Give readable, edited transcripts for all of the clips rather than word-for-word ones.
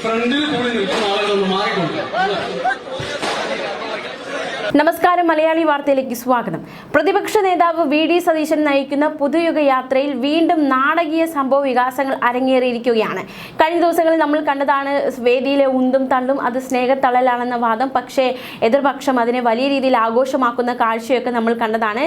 ഫ്രണ്ടിൽ കൂടി നിൽക്കുന്ന ആളുകളൊന്ന് മാറിക്കൊണ്ട്. നമസ്കാരം, മലയാളി വാർത്തയിലേക്ക് സ്വാഗതം. പ്രതിപക്ഷ നേതാവ് VD സതീശൻ നയിക്കുന്ന പുതുയുഗ യാത്രയിൽ വീണ്ടും നാടകീയ സംഭവ വികാസങ്ങൾ അരങ്ങേറിയിരിക്കുകയാണ്. കഴിഞ്ഞ ദിവസങ്ങളിൽ നമ്മൾ കണ്ടതാണ് വേദിയിലെ ഉന്തും തള്ളും അത് സ്നേഹത്തള്ളലാണെന്ന വാദം. പക്ഷേ എതിർപക്ഷം അതിനെ വലിയ രീതിയിൽ ആഘോഷമാക്കുന്ന കാഴ്ചയൊക്കെ നമ്മൾ കണ്ടതാണ്.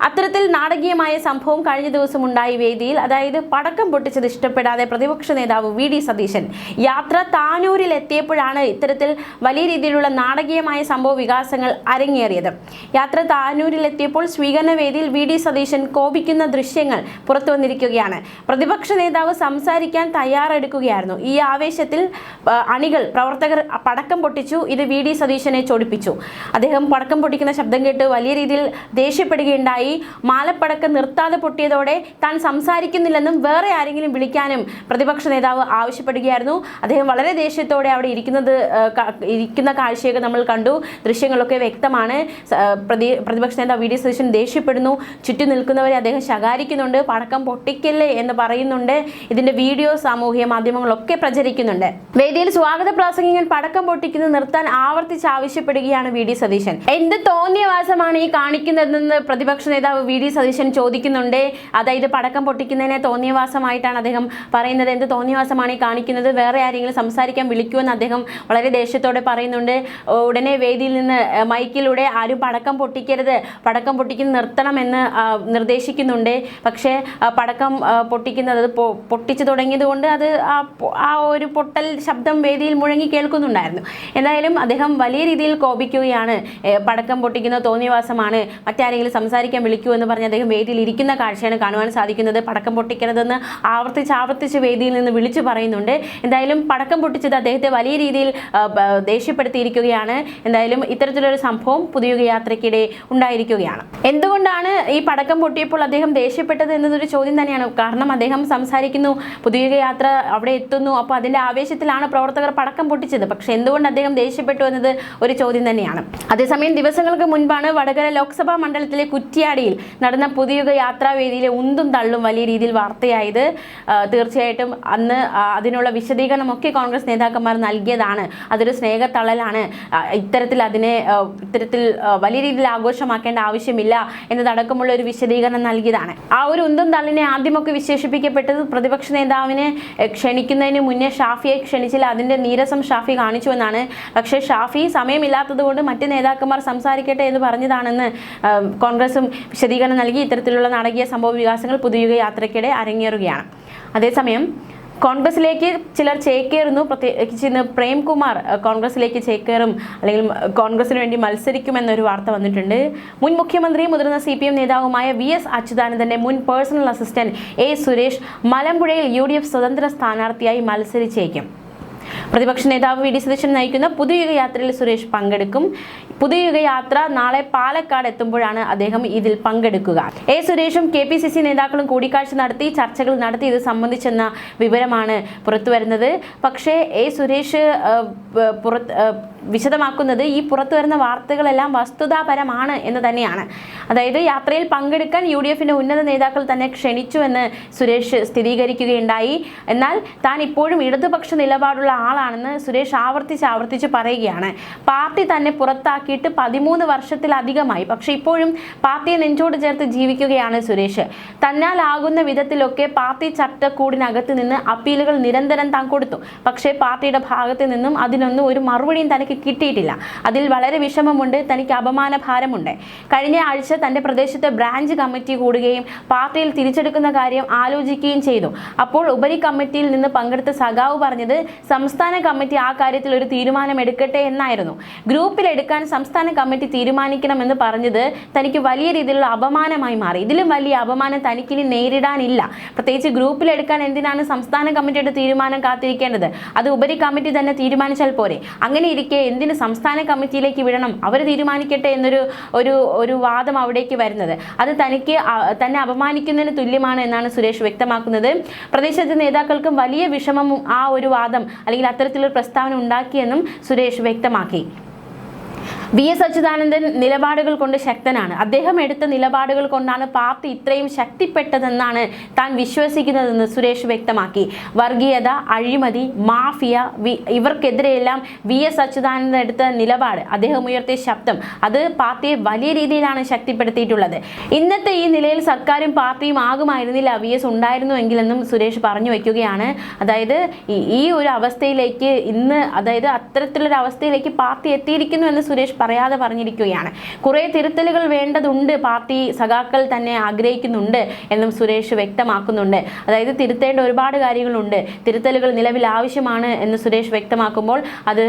അത്തരത്തിൽ നാടകീയമായ സംഭവം കഴിഞ്ഞ ദിവസം ഉണ്ടായി വേദിയിൽ. അതായത് പടക്കം പൊട്ടിച്ചത് ഇഷ്ടപ്പെടാതെ പ്രതിപക്ഷ നേതാവ് VD സതീശൻ യാത്ര താനൂരിൽ എത്തിയപ്പോഴാണ് ഇത്തരത്തിൽ വലിയ രീതിയിലുള്ള നാടകീയമായ സംഭവ വികാസങ്ങൾ അരങ്ങേറിയത്. യാത്ര താനൂരിലെത്തിയപ്പോൾ സ്വീകരണ വേദിയിൽ VD സതീശൻ കോപിക്കുന്ന ദൃശ്യങ്ങൾ പുറത്തു വന്നിരിക്കുകയാണ്. പ്രതിപക്ഷ നേതാവ് സംസാരിക്കാൻ തയ്യാറെടുക്കുകയായിരുന്നു. ഈ ആവേശത്തിൽ പ്രവർത്തകർ പടക്കം പൊട്ടിച്ചു. ഇത് VD സതീശനെ ചൊടിപ്പിച്ചു. അദ്ദേഹം പടക്കം പൊട്ടിക്കുന്ന ശബ്ദം കേട്ട് വലിയ രീതിയിൽ ദേഷ്യപ്പെടുകയുണ്ടായി. മാലപ്പടക്കം നിർത്താതെ പൊട്ടിയതോടെ താൻ സംസാരിക്കുന്നില്ലെന്നും വേറെ ആരെങ്കിലും വിളിക്കാനും പ്രതിപക്ഷ നേതാവ് ആവശ്യപ്പെടുകയായിരുന്നു. അദ്ദേഹം വളരെ ദേഷ്യത്തോടെ അവിടെ ഇരിക്കുന്ന കാഴ്ചയൊക്കെ നമ്മൾ കണ്ടു. ദൃശ്യങ്ങളൊക്കെ വ്യക്തമാണ്. പ്രതിപക്ഷ നേതാവ് VD സതീശൻ ദേഷ്യപ്പെടുന്നു. ചുറ്റും നിൽക്കുന്നവരെ അദ്ദേഹം ശകാരിക്കുന്നുണ്ട്. പടക്കം പൊട്ടിക്കല്ലേ എന്ന് പറയുന്നുണ്ട്. ഇതിന്റെ വീഡിയോ സാമൂഹ്യ മാധ്യമങ്ങളൊക്കെ പ്രചരിക്കുന്നുണ്ട്. വേദിയിൽ സ്വാഗത പ്രാസംഗികൻ പടക്കം പൊട്ടിക്കുന്നത് നിർത്താൻ ആവർത്തിച്ച് ആവശ്യപ്പെടുകയാണ് VD സതീശൻ. എന്ത് തോന്നിയവാസമാണ് ഈ കാണിക്കുന്നതെന്ന് പ്രതിപക്ഷ നേതാവ് VD സതീശൻ ചോദിക്കുന്നുണ്ട്. അതായത് പടക്കം പൊട്ടിക്കുന്നതിനെ തോന്നിയവാസമായിട്ടാണ് അദ്ദേഹം പറയുന്നത്. എന്ത് തോന്നിയവാസമാണ് ഈ കാണിക്കുന്നത്? വേറെ ആരെങ്കിലും സംസാരിക്കാൻ വിളിക്കുമെന്ന് അദ്ദേഹം വളരെ ദേഷ്യത്തോടെ പറയുന്നുണ്ട്. ഉടനെ വേദിയിൽ നിന്ന് മൈക്കിലൂടെ ആരും പടക്കം പൊട്ടിക്കരുത്, പടക്കം പൊട്ടിക്കുന്നത് നിർത്തണമെന്ന് നിർദ്ദേശിക്കുന്നുണ്ട്. പക്ഷേ പടക്കം പൊട്ടിക്കുന്നത് പൊട്ടിച്ചു തുടങ്ങിയത് കൊണ്ട് അത് ആ ഒരു പൊട്ടൽ ശബ്ദം വേദിയിൽ മുഴങ്ങി കേൾക്കുന്നുണ്ടായിരുന്നു. എന്തായാലും അദ്ദേഹം വലിയ രീതിയിൽ കോപിക്കുകയാണ്. പടക്കം പൊട്ടിക്കുന്ന തോന്നിയവാസമാണ്, മറ്റാരെങ്കിലും സംസാരിക്കാൻ വിളിക്കുമെന്ന് പറഞ്ഞ് അദ്ദേഹം വേദിയിൽ ഇരിക്കുന്ന കാഴ്ചയാണ് കാണുവാൻ സാധിക്കുന്നത്. പടക്കം പൊട്ടിക്കരുതെന്ന് ആവർത്തിച്ച് വേദിയിൽ നിന്ന് വിളിച്ചു പറയുന്നുണ്ട്. എന്തായാലും പടക്കം പൊട്ടിച്ചത് അദ്ദേഹത്തെ വലിയ രീതിയിൽ ദേഷ്യപ്പെടുത്തിയിരിക്കുകയാണ്. എന്തായാലും ഇത്തരത്തിലൊരു സംഭവം പുതുയുഗ യാത്രയ്ക്കിടെ ഉണ്ടായിരിക്കുകയാണ്. എന്തുകൊണ്ടാണ് ഈ പടക്കം പൊട്ടിയപ്പോൾ അദ്ദേഹം ദേഷ്യപ്പെട്ടത് എന്നതൊരു ചോദ്യം തന്നെയാണ്. കാരണം അദ്ദേഹം സംസാരിക്കുന്നു, പുതുയുഗ യാത്ര അവിടെ എത്തുന്നു, അപ്പോൾ അതിന്റെ ആവേശത്തിലാണ് പ്രവർത്തകർ പടക്കം പൊട്ടിച്ചത്. പക്ഷെ എന്തുകൊണ്ട് അദ്ദേഹം ദേഷ്യപ്പെട്ടു എന്നത് ഒരു ചോദ്യം തന്നെയാണ്. അതേസമയം ദിവസങ്ങൾക്ക് മുൻപാണ് വടകര ലോക്സഭാ മണ്ഡലത്തിലെ കുറ്റ്യാടിയിൽ നടന്ന പുതുയുഗ യാത്രാവേദിയിലെ ഉന്തും തള്ളും വലിയ രീതിയിൽ വാർത്തയായത്. തീർച്ചയായിട്ടും അന്ന് അതിനുള്ള വിശദീകരണമൊക്കെ കോൺഗ്രസ് നേതാക്കന്മാർ നൽകിയതാണ്. അതൊരു സ്നേഹത്തള്ളലാണ്, ഇത്തരത്തിൽ വലിയ രീതിയിൽ ആഘോഷമാക്കേണ്ട ആവശ്യമില്ല എന്നതടക്കമുള്ള ഒരു വിശദീകരണം നൽകിയതാണ്. ആ ഒരു ഉന്തും തള്ളിനെ ആദ്യമൊക്കെ വിശേഷിപ്പിക്കപ്പെട്ടത് പ്രതിപക്ഷ നേതാവിനെ ക്ഷണിക്കുന്നതിന് മുന്നേ ഷാഫിയെ ക്ഷണിച്ചില്ല, അതിന്റെ നീരസം ഷാഫി കാണിച്ചു എന്നാണ്. പക്ഷേ ഷാഫി സമയമില്ലാത്തത് കൊണ്ട് മറ്റ് നേതാക്കന്മാർ സംസാരിക്കട്ടെ എന്ന് പറഞ്ഞതാണെന്ന് കോൺഗ്രസും വിശദീകരണം നൽകി. ഇത്തരത്തിലുള്ള നാടകീയ സംഭവ വികാസങ്ങൾ പുതുയുഗ യാത്രയ്ക്കിടെ അരങ്ങേറുകയാണ്. അതേസമയം കോൺഗ്രസിലേക്ക് ചിലർ ചേക്കേറുന്നു. പ്രത്യേകിച്ച് ഇന്ന് പ്രേംകുമാർ കോൺഗ്രസിലേക്ക് ചേക്കേറും, അല്ലെങ്കിൽ കോൺഗ്രസിന് വേണ്ടി മത്സരിക്കുമെന്നൊരു വാർത്ത വന്നിട്ടുണ്ട്. മുൻ മുഖ്യമന്ത്രിയും മുതിർന്ന CPM നേതാവുമായ VS അച്യുതാനന്ദന്റെ മുൻ പേഴ്സണൽ അസിസ്റ്റന്റ് A സുരേഷ് മലമ്പുഴയിൽ UDF സ്വതന്ത്ര സ്ഥാനാർത്ഥിയായി മത്സരിച്ചേക്കും. പ്രതിപക്ഷ നേതാവ് VD സതീശൻ നയിക്കുന്ന പുതുയുഗ യാത്രയിൽ സുരേഷ് പങ്കെടുക്കും. പുതുയുഗ യാത്ര നാളെ പാലക്കാട് എത്തുമ്പോഴാണ് അദ്ദേഹം ഇതിൽ പങ്കെടുക്കുക. A സുരേഷും KPCC നേതാക്കളും കൂടിക്കാഴ്ച നടത്തി ചർച്ചകൾ നടത്തി ഇത് സംബന്ധിച്ചെന്ന വിവരമാണ് പുറത്തുവരുന്നത്. പക്ഷേ A സുരേഷ് വിശദമാക്കുന്നത് ഈ പുറത്തു വരുന്ന വാർത്തകളെല്ലാം വസ്തുതാപരമാണ് എന്ന് തന്നെയാണ്. അതായത് യാത്രയിൽ പങ്കെടുക്കാൻ UDFന്റെ ഉന്നത നേതാക്കൾ തന്നെ ക്ഷണിച്ചു എന്ന് സുരേഷ് സ്ഥിരീകരിക്കുകയുണ്ടായി. എന്നാൽ താൻ ഇപ്പോഴും ഇടതുപക്ഷ നിലപാടുള്ള ആളാണെന്ന് സുരേഷ് ആവർത്തിച്ച് പറയുകയാണ്. പാർട്ടി തന്നെ പുറത്താക്കിയിട്ട് 13 വർഷത്തിലധികമായി, പക്ഷെ ഇപ്പോഴും പാർട്ടിയെ നെഞ്ചോട് ചേർത്ത് ജീവിക്കുകയാണ് സുരേഷ്. തന്നാലാകുന്ന വിധത്തിലൊക്കെ പാർട്ടി ചട്ടക്കൂടിനകത്ത് നിന്ന് അപ്പീലുകൾ നിരന്തരം താൻ കൊടുത്തു. പക്ഷേ പാർട്ടിയുടെ ഭാഗത്ത് നിന്നും അതിനൊന്നും ഒരു മറുപടിയും തനിക്ക് കിട്ടിയിട്ടില്ല. അതിൽ വളരെ വിഷമമുണ്ട്, തനിക്ക് അപമാന ഭാരമുണ്ട്. കഴിഞ്ഞ ആഴ്ച തന്റെ പ്രദേശത്തെ ബ്രാഞ്ച് കമ്മിറ്റി കൂടുകയും പാർട്ടിയിൽ തിരിച്ചെടുക്കുന്ന കാര്യം ആലോചിക്കുകയും ചെയ്തു. അപ്പോൾ ഉപരി കമ്മിറ്റിയിൽ നിന്ന് പങ്കെടുത്ത സഖാവ് പറഞ്ഞത് സംസ്ഥാന കമ്മിറ്റി ആ കാര്യത്തിൽ ഒരു തീരുമാനം എടുക്കട്ടെ എന്നായിരുന്നു. ഗ്രൂപ്പിലെടുക്കാൻ സംസ്ഥാന കമ്മിറ്റി തീരുമാനിക്കണമെന്ന് പറഞ്ഞത് തനിക്ക് വലിയ രീതിയിലുള്ള അപമാനമായി മാറി. ഇതിലും വലിയ അപമാനം തനിക്കിനി നേരിടാനില്ല. പ്രത്യേകിച്ച് ഗ്രൂപ്പിലെടുക്കാൻ എന്തിനാണ് സംസ്ഥാന കമ്മിറ്റിയുടെ തീരുമാനം കാത്തിരിക്കേണ്ടത്? അത് ഉപരി കമ്മിറ്റി തന്നെ തീരുമാനിച്ചാൽ പോരെ. അങ്ങനെ ഇരിക്കെ എന്തിന് സംസ്ഥാന കമ്മിറ്റിയിലേക്ക് വിടണം, അവർ തീരുമാനിക്കട്ടെ എന്നൊരു വാദം അവിടേക്ക് വരുന്നത് അത് തന്നെ അപമാനിക്കുന്നതിന് തുല്യമാണ് എന്നാണ് സുരേഷ് വ്യക്തമാക്കുന്നത്. പ്രദേശത്തെ നേതാക്കൾക്കും വലിയ വിഷമം ആ ഒരു വാദം അല്ലെങ്കിൽ അത്തരത്തിലൊരു പ്രസ്താവന ഉണ്ടാക്കിയെന്നും സുരേഷ് വ്യക്തമാക്കി. VS അച്യുതാനന്ദൻ നിലപാടുകൾ കൊണ്ട് ശക്തനാണ്. അദ്ദേഹം എടുത്ത നിലപാടുകൾ കൊണ്ടാണ് പാർട്ടി ഇത്രയും ശക്തിപ്പെട്ടതെന്നാണ് താൻ വിശ്വസിക്കുന്നതെന്ന് സുരേഷ് വ്യക്തമാക്കി. വർഗീയത, അഴിമതി, മാഫിയ ഇവർക്കെതിരെയെല്ലാം VS അച്യുതാനന്ദൻ എടുത്ത നിലപാട്, അദ്ദേഹം ഉയർത്തിയ ശബ്ദം, അത് പാർട്ടിയെ വലിയ രീതിയിലാണ് ശക്തിപ്പെടുത്തിയിട്ടുള്ളത്. ഇന്നത്തെ ഈ നിലയിൽ സർക്കാരും പാർട്ടിയും ആകുമായിരുന്നില്ല VS ഉണ്ടായിരുന്നുവെങ്കിലെന്നും സുരേഷ് പറഞ്ഞു വയ്ക്കുകയാണ്. അതായത് ഈ ഒരു അവസ്ഥയിലേക്ക് ഇന്ന്, അതായത് അത്തരത്തിലൊരു അവസ്ഥയിലേക്ക് പാർട്ടി എത്തിയിരിക്കുന്നു എന്ന് സുരേഷ് പറയാതെ പറഞ്ഞിരിക്കുകയാണ്. കുറേ തിരുത്തലുകൾ വേണ്ടതുണ്ട്, പാർട്ടി സഖാക്കൾ തന്നെ ആഗ്രഹിക്കുന്നുണ്ട് എന്നും സുരേഷ് വ്യക്തമാക്കുന്നുണ്ട്. അതായത് തിരുത്തേണ്ട ഒരുപാട് കാര്യങ്ങളുണ്ട്, തിരുത്തലുകൾ നിലവിൽ ആവശ്യമാണ് എന്ന് സുരേഷ് വ്യക്തമാക്കുമ്പോൾ അത്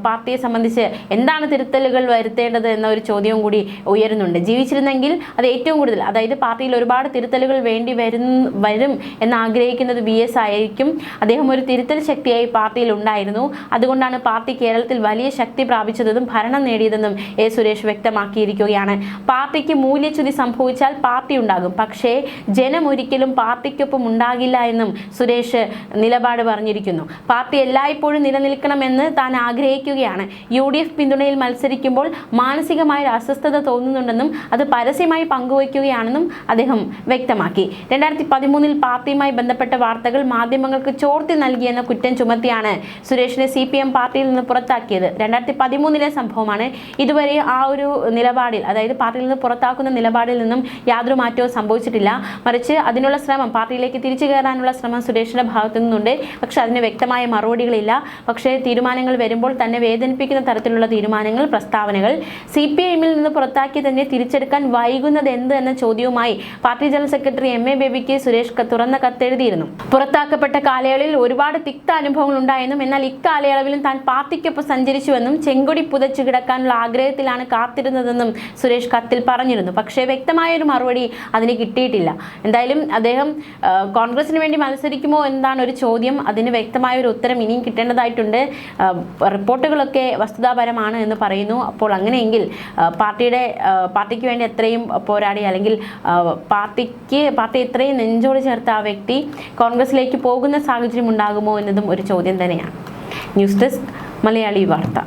പാർട്ടിയെ സംബന്ധിച്ച് എന്താണ് തിരുത്തലുകൾ വരുത്തേണ്ടത് എന്ന ഒരു ചോദ്യവും കൂടി ഉയരുന്നുണ്ട്. ജീവിച്ചിരുന്നെങ്കിൽ അത് ഏറ്റവും കൂടുതൽ, അതായത് പാർട്ടിയിൽ ഒരുപാട് തിരുത്തലുകൾ വേണ്ടി വരും എന്ന് ആഗ്രഹിക്കുന്നത് VS ആയിരിക്കും. അദ്ദേഹം ഒരു തിരുത്തൽ ശക്തിയായി പാർട്ടിയിൽ ഉണ്ടായിരുന്നു. അതുകൊണ്ടാണ് പാർട്ടി കേരളത്തിൽ വലിയ ശക്തി പ്രാപിച്ചതും ഭരണം നേടിയതെന്നും സുരേഷ് വ്യക്തമാക്കിയിരിക്കുകയാണ്. പാർട്ടിക്ക് മൂല്യച്യുതി സംഭവിച്ചാൽ പാർട്ടി ഉണ്ടാകും, പക്ഷേ ജനം ഒരിക്കലും പാർട്ടിക്കൊപ്പം ഉണ്ടാകില്ല എന്നും സുരേഷ് നിലപാട് പറഞ്ഞിരിക്കുന്നു. പാർട്ടി എല്ലായ്പ്പോഴും നിലനിൽക്കണമെന്ന് താൻ ആഗ്രഹിക്കുകയാണ്. UDF പിന്തുണയിൽ മത്സരിക്കുമ്പോൾ മാനസികമായ ഒരു അസ്വസ്ഥത തോന്നുന്നുണ്ടെന്നും അത് പരസ്യമായി പങ്കുവയ്ക്കുകയാണെന്നും അദ്ദേഹം വ്യക്തമാക്കി. 2013 പാർട്ടിയുമായി ബന്ധപ്പെട്ട വാർത്തകൾ മാധ്യമങ്ങൾക്ക് ചോർത്തി നൽകിയെന്ന കുറ്റം ചുമത്തിയാണ് സുരേഷിനെ CPM പാർട്ടിയിൽ നിന്ന് പുറത്താക്കിയത്. 2013 സംഭവമാണ്. ഇതുവരെ ആ ഒരു നിലപാടിൽ, അതായത് പാർട്ടിയിൽ നിന്ന് പുറത്താക്കുന്ന നിലപാടിൽ നിന്നും യാതൊരു മാറ്റവും സംഭവിച്ചിട്ടില്ല. മറിച്ച് അതിനുള്ള ശ്രമം, പാർട്ടിയിലേക്ക് തിരിച്ചു കയറാനുള്ള ശ്രമം സുരേഷിന്റെ ഭാഗത്തു നിന്നുണ്ട്. പക്ഷെ അതിന് വ്യക്തമായ മറുപടികളില്ല. പക്ഷേ തീരുമാനങ്ങൾ വരുമ്പോൾ തന്നെ വേദനിപ്പിക്കുന്ന തരത്തിലുള്ള തീരുമാനങ്ങൾ, പ്രസ്താവനകൾ. CPIMൽ നിന്ന് പുറത്താക്കി തന്നെ തിരിച്ചെടുക്കാൻ വൈകുന്നത് എന്ത് എന്ന ചോദ്യവുമായി പാർട്ടി ജനറൽ സെക്രട്ടറി MA ബേബിക്ക് സുരേഷ് തുറന്ന കത്തെഴുതിയിരുന്നു. പുറത്താക്കപ്പെട്ട കാലയളവിൽ ഒരുപാട് തിക്ത അനുഭവങ്ങൾ ഉണ്ടായെന്നും എന്നാൽ ഇക്കാലയളവിലും താൻ പാർട്ടിക്കൊപ്പം സഞ്ചരിച്ചുവെന്നും ചെങ്കൊടി പുതച്ചു കിടക്കാനുള്ള ആഗ്രഹത്തിലാണ് കാത്തിരുന്നതെന്നും സുരേഷ് കത്തിൽ പറഞ്ഞിരുന്നു. പക്ഷേ വ്യക്തമായൊരു മറുപടി അതിന് കിട്ടിയിട്ടില്ല. എന്തായാലും അദ്ദേഹം കോൺഗ്രസിന് വേണ്ടി മത്സരിക്കുമോ എന്നാണ് ഒരു ചോദ്യം. അതിന് വ്യക്തമായൊരു ഉത്തരം ഇനിയും കിട്ടേണ്ടതായിട്ടുണ്ട്. റിപ്പോർട്ടുകളൊക്കെ വസ്തുതാപരമാണ് എന്ന് പറയുന്നു. അപ്പോൾ അങ്ങനെയെങ്കിൽ പാർട്ടിക്ക് വേണ്ടി എത്രയും പോരാടി, അല്ലെങ്കിൽ പാർട്ടി ഇത്രയും നെഞ്ചോട് ചേർത്ത ആ വ്യക്തി കോൺഗ്രസിലേക്ക് പോകുന്ന സാഹചര്യം ഉണ്ടാകുമോ എന്നതും ഒരു ചോദ്യം തന്നെയാണ്. ന്യൂസ് ഡെസ്ക് മലയാളി വാർത്ത.